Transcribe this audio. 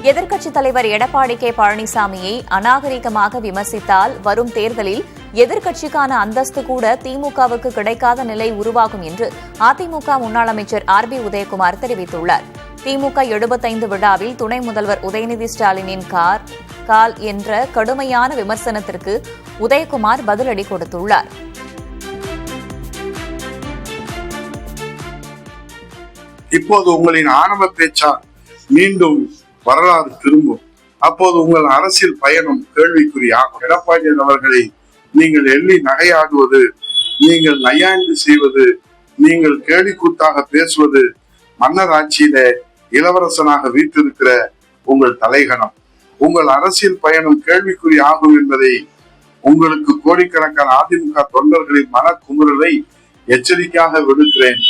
எதிர்க்கட்சித் தலைவர் எடப்பாடி கே பழனிசாமியை அநாகரிகமாக விமர்சித்தால் வரும் தேர்தலில் எதிர்க்கட்சிக்கான அந்தஸ்து கூட திமுகவுக்கு கிடைக்காத நிலை உருவாகும் என்று அதிமுக முன்னாள் அமைச்சர் ஆர்.பி. உதயகுமார் தெரிவித்துள்ளார். திமுக 75 விழாவில் துணை முதல்வர் உதயநிதி ஸ்டாலினின் கால் என்ற கடுமையான விமர்சனத்திற்கு உதயகுமார் பதிலடி கொடுத்துள்ளார். இப்போது உங்களின் ஆணவ பேச்சால் மீண்டும் வரலாறு திரும்பும். அப்போது உங்கள் அரசியல் பயணம் கேள்விக்குறியாகும். எடப்பாடி அவர்களை நீங்கள் எள்ளி நகையாடுவது, நீங்கள் நையாண்டி செய்வது, நீங்கள் கேலிக்கூத்தாக பேசுவது மன்னர் ஆட்சியில இளவரசனாக வீட்டிருக்கிற உங்கள் தலைகணம். உங்கள் அரசியல் பயணம் கேள்விக்குறி ஆகும் என்பதை உங்களுக்கு கோடிக்கணக்கான அதிமுக தொண்டர்களின் மனக்குமுறலை எச்சரிக்கையாக விடுக்கிறேன்.